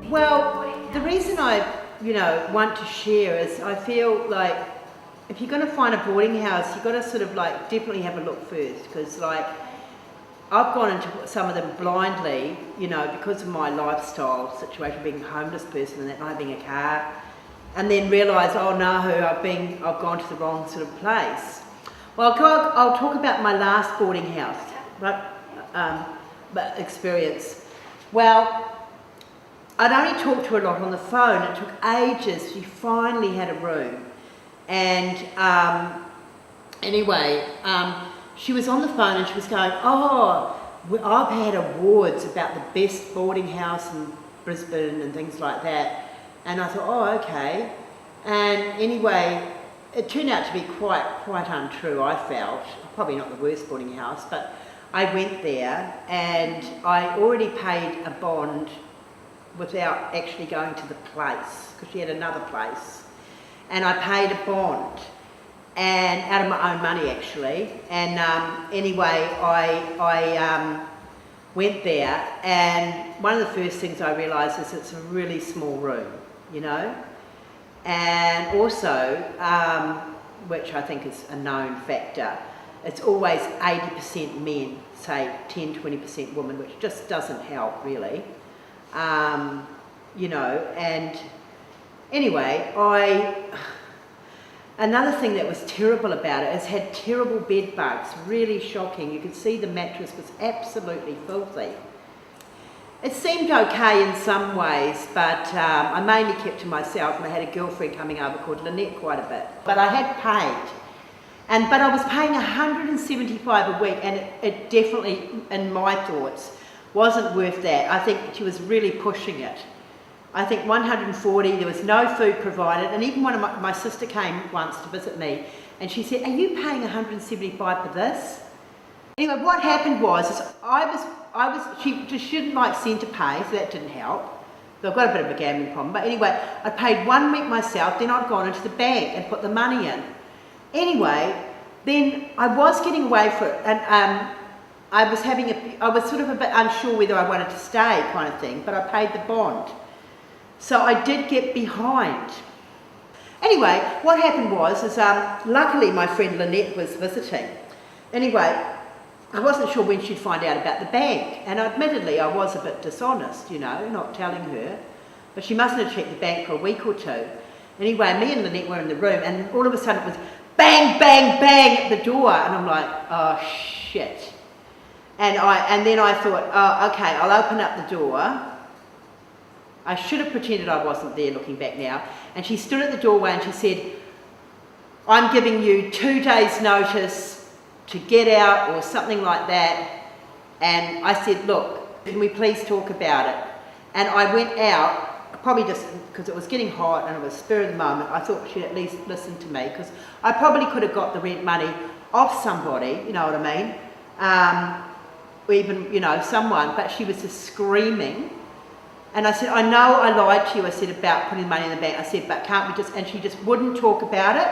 Well, the reason I, want to share is I feel like if you're going to find a boarding house, you've got to sort of like definitely have a look first, because like I've gone into some of them blindly, because of my lifestyle situation, being a homeless person and that, not having a car, and then realise, oh no, I've gone to the wrong sort of place. Well, I'll talk about my last boarding house experience. Well, I'd only talked to her a lot on the phone. It took ages. She finally had a room. And she was on the phone and she was going, oh, I've had awards about the best boarding house in Brisbane and things like that. And I thought, oh, okay. And anyway, it turned out to be quite untrue, I felt. Probably not the worst boarding house, but I went there and I already paid a bond without actually going to the place, because she had another place. And I paid a bond, and out of my own money actually. And anyway, I went there, and one of the first things I realised is it's a really small room, and also, which I think is a known factor, it's always 80% men, say 10-20% women, which just doesn't help really. And anyway, another thing that was terrible about it is had terrible bed bugs, really shocking. You could see the mattress was absolutely filthy. It seemed okay in some ways, but I mainly kept to myself, and I had a girlfriend coming over called Lynette quite a bit. But I had paid, but I was paying $175 a week, and it definitely, in my thoughts, wasn't worth that. I think she was really pushing it. I think 140, there was no food provided, and even one of my sister came once to visit me, and she said, are you paying $175 for this? Anyway, what happened was she just shouldn't like centre pay, so that didn't help. So I've got a bit of a gambling problem, but anyway, I paid 1 week myself, then I'd gone into the bank and put the money in. Anyway, then I was getting away for it, and I was sort of a bit unsure whether I wanted to stay kind of thing, but I paid the bond. So I did get behind. Anyway, what happened was, luckily my friend Lynette was visiting. Anyway, I wasn't sure when she'd find out about the bank, and admittedly I was a bit dishonest, not telling her, but she mustn't have checked the bank for a week or two. Anyway, me and Lynette were in the room, and all of a sudden it was bang, bang, bang at the door, and I'm like, oh shit. And then I thought, oh, okay, I'll open up the door. I should have pretended I wasn't there, looking back now. And she stood at the doorway and she said, I'm giving you 2 days notice to get out, or something like that. And I said, look, can we please talk about it? And I went out, probably just because it was getting hot and it was spur of the moment. I thought she'd at least listen to me, because I probably could have got the rent money off somebody, you know what I mean? Or even, someone, but she was just screaming. And I said, I know I lied to you, I said, about putting the money in the bank. I said, but can't we just, and she just wouldn't talk about it.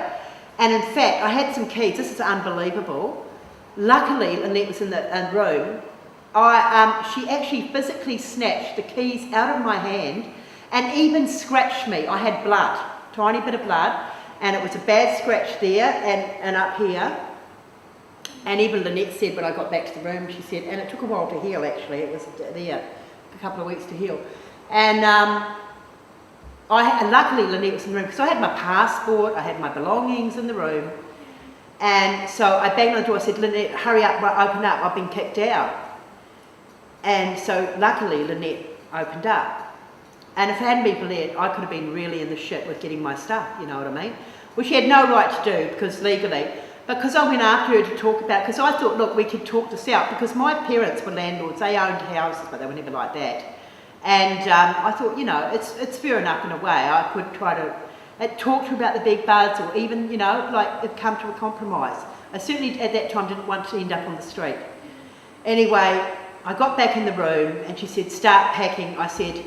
And in fact, I had some keys, this is unbelievable. Luckily, Lynette was in the room. She actually physically snatched the keys out of my hand and even scratched me. I had blood, tiny bit of blood, and it was a bad scratch there and up here. And even Lynette said when I got back to the room, she said, and it took a while to heal actually, it was there, a couple of weeks to heal. And luckily Lynette was in the room, because I had my passport, I had my belongings in the room. And so I banged on the door, I said, Lynette, hurry up, open up, I've been kicked out. And so luckily Lynette opened up. And if it hadn't been for Lynette, I could have been really in the shit with getting my stuff, you know what I mean? Which she had no right to do, because legally. Because I went after her to talk about, because I thought, look, we could talk this out, because my parents were landlords, they owned houses, but they were never like that. And I thought, it's fair enough in a way. I could try to talk to her about the big buds, or even, come to a compromise. I certainly at that time didn't want to end up on the street. Anyway, I got back in the room and she said, start packing. I said,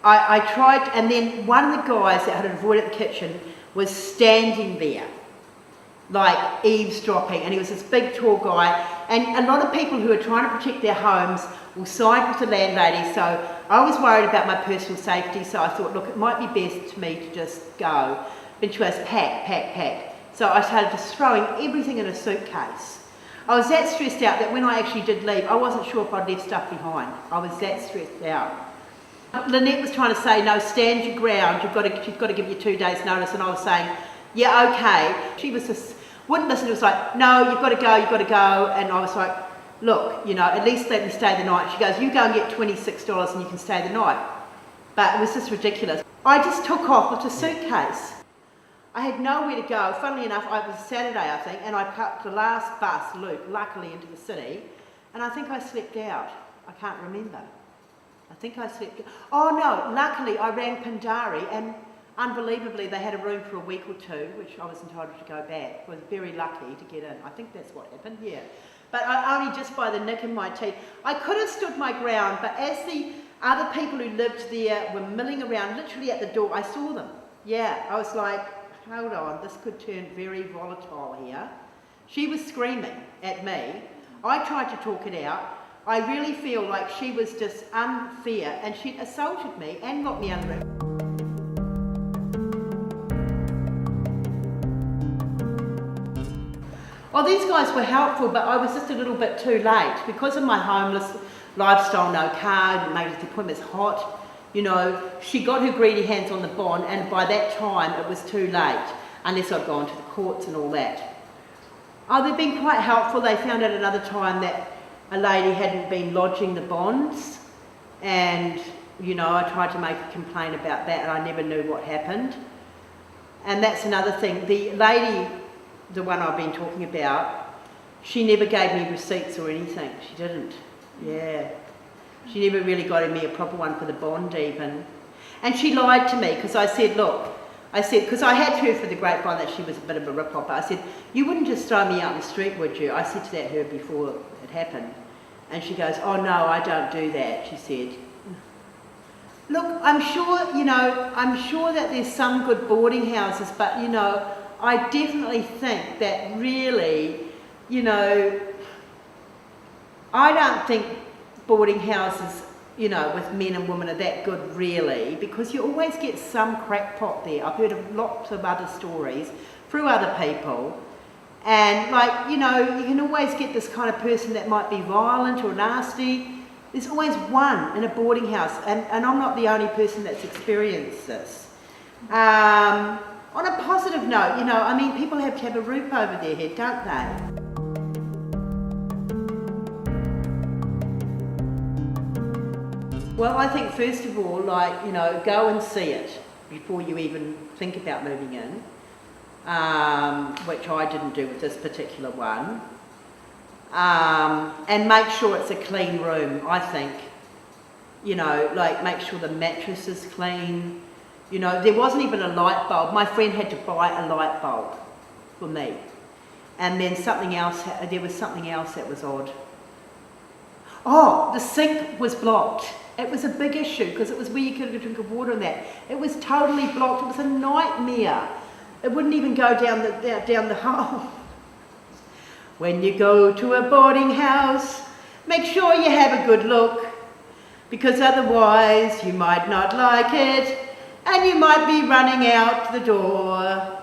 I tried, and then one of the guys that had avoided the kitchen was standing there. like eavesdropping, and he was this big tall guy, and a lot of people who are trying to protect their homes will side with the landlady, so I was worried about my personal safety, so I thought, look, it might be best to me to just go. Then she goes, pack, pack, pack. So I started just throwing everything in a suitcase. I was that stressed out that when I actually did leave, I wasn't sure if I'd left stuff behind. I was that stressed out. Lynette was trying to say, no, stand your ground, she's got to give you 2 days notice, and I was saying, yeah, okay. She was just, wouldn't listen, it was like, no, you've got to go, and I was like, look, you know, at least let me stay the night. She goes, you go and get $26 and you can stay the night. But it was just ridiculous. I just took off with a suitcase. I had nowhere to go. Funnily enough, it was Saturday, I think, and I cut the last bus loop, luckily, into the city, and I think I slept out. I can't remember. I think I slept out. Oh no, luckily I rang Pindari, and unbelievably they had a room for a week or two, which I was entitled to go back. I was very lucky to get in. I think that's what happened, yeah. But only just by the nick in my teeth. I could have stood my ground, but as the other people who lived there were milling around, literally at the door, I saw them. Yeah, I was like, hold on, this could turn very volatile here. She was screaming at me. I tried to talk it out. I really feel like she was just unfair, and she assaulted me and got me under it. Well, these guys were helpful, but I was just a little bit too late. Because of my homeless lifestyle, no car, made the appointments hot, you know, she got her greedy hands on the bond, and by that time it was too late, unless I'd gone to the courts and all that. Oh, they've been quite helpful. They found out another time that a lady hadn't been lodging the bonds, and, you know, I tried to make a complaint about that, and I never knew what happened. And that's another thing. The lady, the one I've been talking about, she never gave me receipts or anything. She didn't. Yeah. She never really got me a proper one for the bond even. And she lied to me, because I said, look, because I had heard for the grapevine that she was a bit of a rip-off, but I said, you wouldn't just throw me out in the street, would you? I said to that her before it happened. And she goes, oh no, I don't do that, she said. Look, I'm sure, you know, I'm sure that there's some good boarding houses, but, you know, I definitely think that really, you know, I don't think boarding houses, you know, with men and women are that good really, because you always get some crackpot there. I've heard of lots of other stories through other people, and like, you know, you can always get this kind of person that might be violent or nasty. There's always one in a boarding house, and I'm not the only person that's experienced this. On a positive note, you know, I mean, people have to have a roof over their head, don't they? Well, I think first of all, like, you know, go and see it before you even think about moving in, which I didn't do with this particular one. And make sure it's a clean room, I think. You know, like, make sure the mattress is clean. You know, there wasn't even a light bulb. My friend had to buy a light bulb for me. And then something else, there was something else that was odd. Oh, the sink was blocked. It was a big issue because it was where you could get a drink of water and that. It was totally blocked. It was a nightmare. It wouldn't even go down the hole. When you go to a boarding house, make sure you have a good look, because otherwise you might not like it and you might be running out the door.